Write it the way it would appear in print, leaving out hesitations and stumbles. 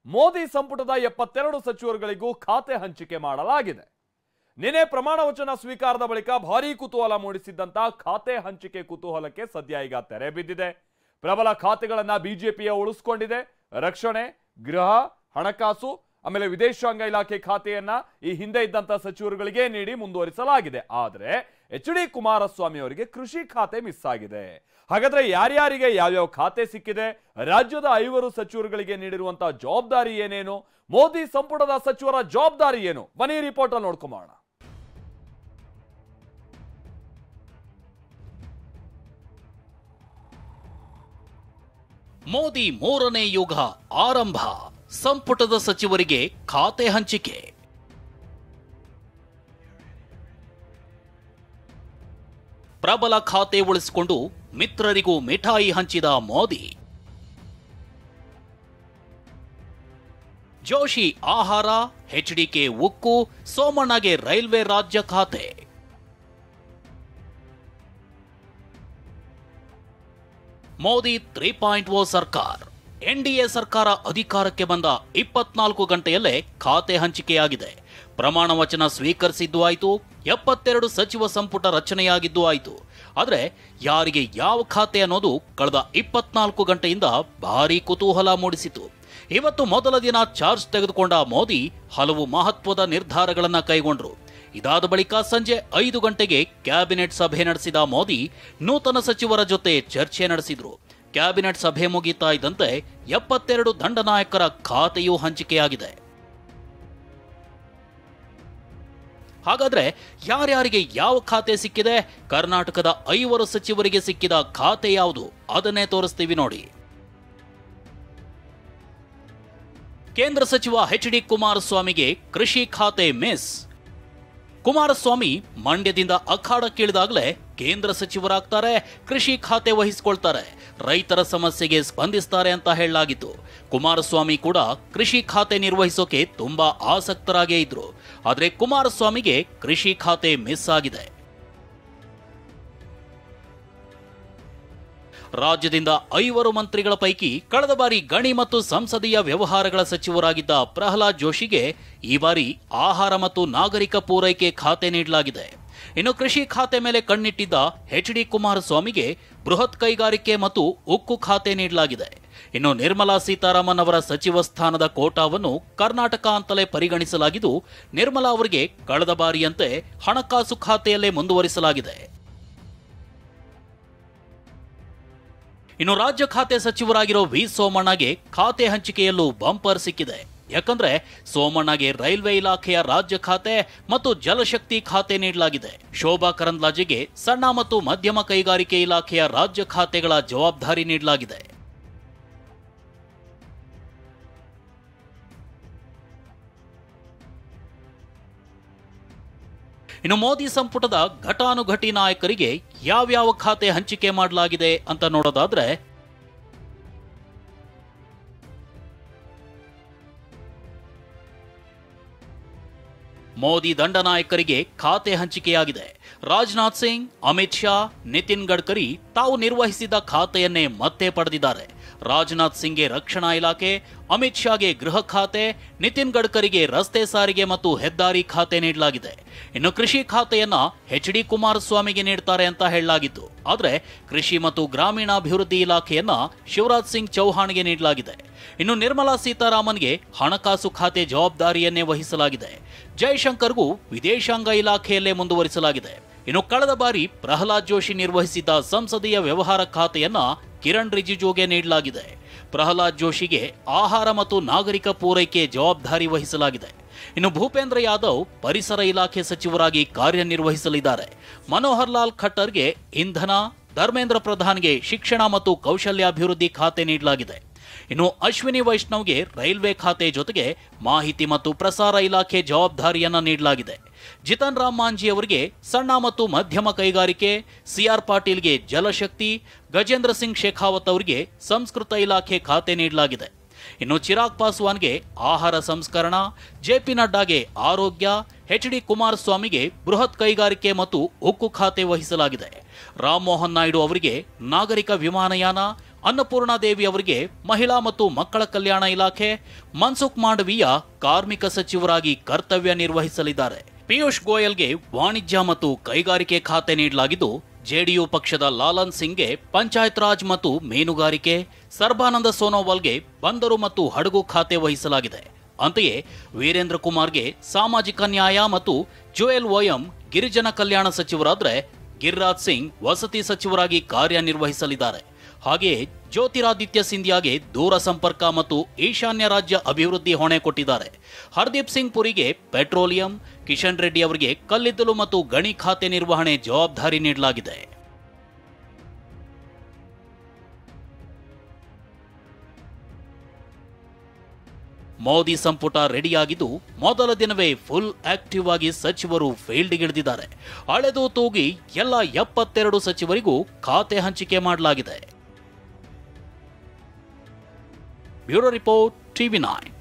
ಮೋದಿ ಸಂಪುಟದ 72 ಸಚಿವರುಗಳಿಗೂ ಖಾತೆ ಹಂಚಿಕೆ ಮಾಡಲಾಗಿದೆ. ನಿನ್ನೆ ಪ್ರಮಾಣ ವಚನ ಸ್ವೀಕಾರದ ಬಳಿಕ ಭಾರೀ ಕುತೂಹಲ ಮೂಡಿಸಿದ್ದಂತ ಖಾತೆ ಹಂಚಿಕೆ ಕುತೂಹಲಕ್ಕೆ ಸದ್ಯ ಈಗ ತೆರೆ ಬಿದ್ದಿದೆ. ಪ್ರಬಲ ಖಾತೆಗಳನ್ನ ಬಿಜೆಪಿಯ ಉಳಿಸಿಕೊಂಡಿದೆ. ರಕ್ಷಣೆ, ಗೃಹ, ಹಣಕಾಸು ಆಮೇಲೆ ವಿದೇಶಾಂಗ ಇಲಾಖೆ ಖಾತೆಯನ್ನ ಈ ಹಿಂದೆ ಇದ್ದಂತ ಸಚಿವರುಗಳಿಗೆ ನೀಡಿ ಮುಂದುವರಿಸಲಾಗಿದೆ. ಆದರೆ ಎಚ್.ಡಿ. ಕುಮಾರಸ್ವಾಮಿ ಅವರಿಗೆ ಕೃಷಿ ಖಾತೆ ಮಿಸ್ ಆಗಿದೆ. ಹಾಗಾದ್ರೆ ಯಾರ್ಯಾರಿಗೆ ಯಾವ್ಯಾವ ಖಾತೆ ಸಿಕ್ಕಿದೆ, ರಾಜ್ಯದ 5 ಸಚಿವರುಗಳಿಗೆ ನೀಡಿರುವಂತಹ ಜವಾಬ್ದಾರಿ ಏನೇನು, ಮೋದಿ ಸಂಪುಟದ ಸಚಿವರ ಜವಾಬ್ದಾರಿ ಏನು, ಬನ್ನಿ ರಿಪೋರ್ಟ್ ಅಲ್ಲಿ ನೋಡ್ಕೊಂಬೋಣ. ಮೋದಿ 3ನೇ ಯುಗ ಆರಂಭ. ಸಂಪುಟದ ಸಚಿವರಿಗೆ ಖಾತೆ ಹಂಚಿಕೆ. ಪ್ರಬಲ ಖಾತೆ ಉಳಿಸಿಕೊಂಡು ಮಿತ್ರರಿಗೂ ಮಿಠಾಯಿ ಹಂಚಿದ ಮೋದಿ. ಜೋಶಿ ಆಹಾರ, ಎಚ್ಡಿಕೆ ಉಕ್ಕು, ಸೋಮಣ್ಣಗೆ ರೈಲ್ವೆ ರಾಜ್ಯ ಖಾತೆ. ಮೋದಿ 3.0 ಸರ್ಕಾರ. ಎನ್ಡಿಎ ಸರ್ಕಾರ ಅಧಿಕಾರಕ್ಕೆ ಬಂದ 24 ಗಂಟೆಯಲ್ಲೇ ಖಾತೆ ಹಂಚಿಕೆಯಾಗಿದೆ. ಪ್ರಮಾಣ ವಚನ ಸ್ವೀಕರಿಸಿದ್ದು ಆಯಿತು, 72 ಸಚಿವ ಸಂಪುಟ ರಚನೆಯಾಗಿದ್ದು ಆಯಿತು. ಆದರೆ ಯಾರಿಗೆ ಯಾವ ಖಾತೆ ಅನ್ನೋದು ಕಳೆದ 24 ಗಂಟೆಯಿಂದ ಭಾರೀ ಕುತೂಹಲ ಮೂಡಿಸಿತು. ಇವತ್ತು ಮೊದಲ ದಿನ ಚಾರ್ಜ್ ತೆಗೆದುಕೊಂಡ ಮೋದಿ ಹಲವು ಮಹತ್ವದ ನಿರ್ಧಾರಗಳನ್ನು ಕೈಗೊಂಡರು. ಇದಾದ ಬಳಿಕ ಸಂಜೆ 5 ಗಂಟೆಗೆ ಕ್ಯಾಬಿನೆಟ್ ಸಭೆ ನಡೆಸಿದ ಮೋದಿ ನೂತನ ಸಚಿವರ ಜೊತೆ ಚರ್ಚೆ ನಡೆಸಿದ್ರು. ಕ್ಯಾಬಿನೆಟ್ ಸಭೆ ಮುಗಿತಾ ಇದ್ದಂತೆ 72 ದಂಡನಾಯಕರ ಖಾತೆಯೂ ಹಂಚಿಕೆಯಾಗಿದೆ. ಹಾಗಾದ್ರೆ ಯಾರ್ಯಾರಿಗೆ ಯಾವ ಖಾತೆ ಸಿಕ್ಕಿದೆ, ಕರ್ನಾಟಕದ 5 ಸಚಿವರಿಗೆ ಸಿಕ್ಕಿದ ಖಾತೆ ಯಾವುದು, ಅದನ್ನೇ ತೋರಿಸ್ತೀವಿ ನೋಡಿ. ಕೇಂದ್ರ ಸಚಿವ ಎಚ್.ಡಿ. ಕುಮಾರಸ್ವಾಮಿಗೆ ಕೃಷಿ ಖಾತೆ ಮಿಸ್. ಕುಮಾರಸ್ವಾಮಿ ಮಂಡ್ಯದಿಂದ ಅಖಾಡಕ್ಕಿಳಿದಾಗಲೇ ಕೇಂದ್ರ ಸಚಿವರಾಗ್ತಾರೆ, ಕೃಷಿ ಖಾತೆ ವಹಿಸಿಕೊಳ್ತಾರೆ, ರೈತರ ಸಮಸ್ಯೆಗೆ ಸ್ಪಂದಿಸ್ತಾರೆ ಅಂತ ಹೇಳಲಾಗಿತ್ತು. ಕುಮಾರಸ್ವಾಮಿ ಕೂಡ ಕೃಷಿ ಖಾತೆ ನಿರ್ವಹಿಸೋಕೆ ತುಂಬಾ ಆಸಕ್ತರಾಗೇ ಇದ್ರು. ಆದರೆ ಕುಮಾರಸ್ವಾಮಿಗೆ ಕೃಷಿ ಖಾತೆ ಮಿಸ್ ಆಗಿದೆ. ರಾಜ್ಯದಿಂದ 5 ಮಂತ್ರಿಗಳ ಪೈಕಿ ಕಳೆದ ಬಾರಿ ಗಣಿ ಮತ್ತು ಸಂಸದೀಯ ವ್ಯವಹಾರಗಳ ಸಚಿವರಾಗಿದ್ದ ಪ್ರಹ್ಲಾದ್ ಜೋಶಿಗೆ ಈ ಬಾರಿ ಆಹಾರ ಮತ್ತು ನಾಗರಿಕ ಪೂರೈಕೆ ಖಾತೆ ನೀಡಲಾಗಿದೆ. ಇನ್ನು ಕೃಷಿ ಖಾತೆ ಮೇಲೆ ಕಣ್ಣಿಟ್ಟಿದ್ದ ಎಚ್.ಡಿ. ಕುಮಾರಸ್ವಾಮಿಗೆ ಬೃಹತ್ ಕೈಗಾರಿಕೆ ಮತ್ತು ಉಕ್ಕು ಖಾತೆ ನೀಡಲಾಗಿದೆ. ಇನ್ನು ನಿರ್ಮಲಾ ಸೀತಾರಾಮನ್ ಅವರ ಸಚಿವ ಸ್ಥಾನದ ಕೋಟಾವನ್ನು ಕರ್ನಾಟಕ ಅಂತಲೇ ಪರಿಗಣಿಸಲಾಗಿದ್ದು, ನಿರ್ಮಲಾ ಅವರಿಗೆ ಕಳೆದ ಬಾರಿಯಂತೆ ಹಣಕಾಸು ಖಾತೆಯಲ್ಲೇ ಮುಂದುವರಿಸಲಾಗಿದೆ. ಇನ್ನು ರಾಜ್ಯ ಖಾತೆ ಸಚಿವರಾಗಿರೋ ವಿ ಸೋಮಣ್ಣಗೆ ಖಾತೆ ಹಂಚಿಕೆಯಲ್ಲೂ ಬಂಪರ್ ಸಿಕ್ಕಿದೆ. ಯಾಕಂದ್ರೆ ಸೋಮಣ್ಣಗೆ ರೈಲ್ವೆ ಇಲಾಖೆಯ ರಾಜ್ಯ ಖಾತೆ ಮತ್ತು ಜಲಶಕ್ತಿ ಖಾತೆ ನೀಡಲಾಗಿದೆ. ಶೋಭಾ ಕರಂದ್ಲಾಜೆಗೆ ಸಣ್ಣ ಮತ್ತು ಮಧ್ಯಮ ಕೈಗಾರಿಕೆ ಇಲಾಖೆಯ ರಾಜ್ಯ ಖಾತೆಗಳ ಜವಾಬ್ದಾರಿ ನೀಡಲಾಗಿದೆ. ಇನ್ನು ಮೋದಿ ಸಂಪುಟದ ಘಟಾನುಘಟಿ ನಾಯಕರಿಗೆ ಯಾವ್ಯಾವ ಖಾತೆ ಹಂಚಿಕೆ ಮಾಡಲಾಗಿದೆ ಅಂತ ನೋಡೋದಾದ್ರೆ, ಮೋದಿ ದಂಡನಾಯಕರಿಗೆ ಖಾತೆ ಹಂಚಿಕೆಯಾಗಿದೆ. ರಾಜನಾಥ್ ಸಿಂಗ್, ಅಮಿತ್ ಶಾ, ನಿತಿನ್ ಗಡ್ಕರಿ ತಾವು ನಿರ್ವಹಿಸಿದ ಖಾತೆಯನ್ನೇ ಮತ್ತೆ ಪಡೆದಿದ್ದಾರೆ. ರಾಜನಾಥ್ ಸಿಂಗ್ಗೆ ರಕ್ಷಣಾ ಇಲಾಖೆ, ಅಮಿತ್ ಶಾಗೆ ಗೃಹ ಖಾತೆ, ನಿತಿನ್ ಗಡ್ಕರಿಗೆ ರಸ್ತೆ ಸಾರಿಗೆ ಮತ್ತು ಹೆದ್ದಾರಿ ಖಾತೆ ನೀಡಲಾಗಿದೆ. ಇನ್ನು ಕೃಷಿ ಖಾತೆಯನ್ನ ಎಚ್.ಡಿ. ಕುಮಾರಸ್ವಾಮಿಗೆ ನೀಡ್ತಾರೆ ಅಂತ ಹೇಳಲಾಗಿತ್ತು. ಆದರೆ ಕೃಷಿ ಮತ್ತು ಗ್ರಾಮೀಣಾಭಿವೃದ್ಧಿ ಇಲಾಖೆಯನ್ನ ಶಿವರಾಜ್ ಸಿಂಗ್ ಚೌಹಾಣ್ಗೆ ನೀಡಲಾಗಿದೆ. ಇನ್ನು ನಿರ್ಮಲಾ ಸೀತಾರಾಮನ್ಗೆ ಹಣಕಾಸು ಖಾತೆ ಜವಾಬ್ದಾರಿಯನ್ನೇ ವಹಿಸಲಾಗಿದೆ. ಜೈಶಂಕರ್ಗೂ ವಿದೇಶಾಂಗ ಇಲಾಖೆಯಲ್ಲೇ ಮುಂದುವರಿಸಲಾಗಿದೆ. ಇನ್ನು ಕಳೆದ ಬಾರಿ ಪ್ರಹ್ಲಾದ್ ಜೋಶಿ ನಿರ್ವಹಿಸಿದ್ದ ಸಂಸದೀಯ ವ್ಯವಹಾರ ಖಾತೆಯನ್ನ ಕಿರಣ್ ರಿಜಿಜುಗೆ ನೀಡಲಾಗಿದೆ. ಪ್ರಹ್ಲಾದ್ ಜೋಶಿಗೆ ಆಹಾರ ಮತ್ತು ನಾಗರಿಕ ಪೂರೈಕೆ ಜವಾಬ್ದಾರಿ ವಹಿಸಲಾಗಿದೆ. ಇನ್ನು ಭೂಪೇಂದ್ರ ಯಾದವ್ ಪರಿಸರ ಇಲಾಖೆ ಸಚಿವರಾಗಿ ಕಾರ್ಯನಿರ್ವಹಿಸಲಿದ್ದಾರೆ. ಮನೋಹರ್ ಲಾಲ್ ಖಟ್ಟರ್ಗೆ ಇಂಧನ, ಧರ್ಮೇಂದ್ರ ಪ್ರಧಾನ್ಗೆ ಶಿಕ್ಷಣ ಮತ್ತು ಕೌಶಲ್ಯಾಭಿವೃದ್ಧಿ ಖಾತೆ ನೀಡಲಾಗಿದೆ. ಇನ್ನು ಅಶ್ವಿನಿ ವೈಷ್ಣವ್ಗೆ ರೈಲ್ವೆ ಖಾತೆ ಜೊತೆಗೆ ಮಾಹಿತಿ ಮತ್ತು ಪ್ರಸಾರ ಇಲಾಖೆ ಜವಾಬ್ದಾರಿಯನ್ನ ನೀಡಲಾಗಿದೆ. ಜಿತನ್ ರಾಮ್ ಮಾಂಜಿ ಅವರಿಗೆ ಸಣ್ಣ ಮತ್ತು ಮಧ್ಯಮ ಕೈಗಾರಿಕೆ, ಸಿಆರ್ ಪಾಟೀಲ್ಗೆ ಜಲಶಕ್ತಿ, ಗಜೇಂದ್ರ ಸಿಂಗ್ ಶೇಖಾವತ್ ಅವರಿಗೆ ಸಂಸ್ಕೃತ ಇಲಾಖೆ ಖಾತೆ ನೀಡಲಾಗಿದೆ. ಇನ್ನು ಚಿರಾಗ್ ಪಾಸ್ವಾನ್ಗೆ ಆಹಾರ ಸಂಸ್ಕರಣಾ, ಜೆಪಿ ನಡ್ಡಾಗೆ ಆರೋಗ್ಯ, ಎಚ್.ಡಿ. ಕುಮಾರಸ್ವಾಮಿಗೆ ಬೃಹತ್ ಕೈಗಾರಿಕೆ ಮತ್ತು ಉಕ್ಕು ಖಾತೆ ವಹಿಸಲಾಗಿದೆ. ರಾಮ್ ಮೋಹನ್ ನಾಯ್ಡು ಅವರಿಗೆ ನಾಗರಿಕ ವಿಮಾನಯಾನ, ಅನ್ನಪೂರ್ಣಾದೇವಿ ಅವರಿಗೆ ಮಹಿಳಾ ಮತ್ತು ಮಕ್ಕಳ ಕಲ್ಯಾಣ ಇಲಾಖೆ, ಮನ್ಸುಖ್ ಮಾಂಡವೀಯ ಕಾರ್ಮಿಕ ಸಚಿವರಾಗಿ ಕರ್ತವ್ಯ ನಿರ್ವಹಿಸಲಿದ್ದಾರೆ. ಪಿಯೂಷ್ ಗೋಯಲ್ಗೆ ವಾಣಿಜ್ಯ ಮತ್ತು ಕೈಗಾರಿಕೆ ಖಾತೆ ನೀಡಲಾಗಿದ್ದು, ಜೆಡಿಯು ಪಕ್ಷದ ಲಾಲನ್ ಸಿಂಗ್ಗೆ ಪಂಚಾಯತ್ ರಾಜ್ ಮತ್ತು ಮೀನುಗಾರಿಕೆ, ಸರ್ಬಾನಂದ ಸೋನೋವಾಲ್ಗೆ ಬಂದರು ಮತ್ತು ಹಡಗು ಖಾತೆ ವಹಿಸಲಾಗಿದೆ. ಅಂತೆಯೇ ವೀರೇಂದ್ರ ಕುಮಾರ್ಗೆ ಸಾಮಾಜಿಕ ನ್ಯಾಯ ಮತ್ತು ಜೋಯಲ್ ಓಯಂ ಗಿರಿಜನ ಕಲ್ಯಾಣ ಸಚಿವರಾದರೆ ಗಿರಿರಾಜ್ ಸಿಂಗ್ ವಸತಿ ಸಚಿವರಾಗಿ ಕಾರ್ಯನಿರ್ವಹಿಸಲಿದ್ದಾರೆ. ಹಾಗೆಯೇ ಜ್ಯೋತಿರಾದಿತ್ಯ ಸಿಂಧಿಯಾಗೆ ದೂರ ಸಂಪರ್ಕ ಮತ್ತು ಈಶಾನ್ಯ ರಾಜ್ಯ ಅಭಿವೃದ್ಧಿ ಹೊಣೆ ಕೊಟ್ಟಿದ್ದಾರೆ. ಹರ್ದೀಪ್ ಸಿಂಗ್ ಪುರಿಗೆ ಪೆಟ್ರೋಲಿಯಂ, ಕಿಶನ್ ರೆಡ್ಡಿ ಅವರಿಗೆ ಕಲ್ಲಿದ್ದಲು ಮತ್ತು ಗಣಿ ಖಾತೆ ನಿರ್ವಹಣೆ ಜವಾಬ್ದಾರಿ ನೀಡಲಾಗಿದೆ. ಮೋದಿ ಸಂಪುಟ ರೆಡಿಯಾಗಿದ್ದು ಮೊದಲ ದಿನವೇ ಫುಲ್ ಆಕ್ಟಿವ್ ಆಗಿ ಸಚಿವರು ಫೀಲ್ಡ್ಗಿಳಿದಿದ್ದಾರೆ. ಅಳೆದು ತೂಗಿ ಎಲ್ಲ 72 ಸಚಿವರಿಗೂ ಖಾತೆ ಹಂಚಿಕೆ ಮಾಡಲಾಗಿದೆ. Bureau report, TV9.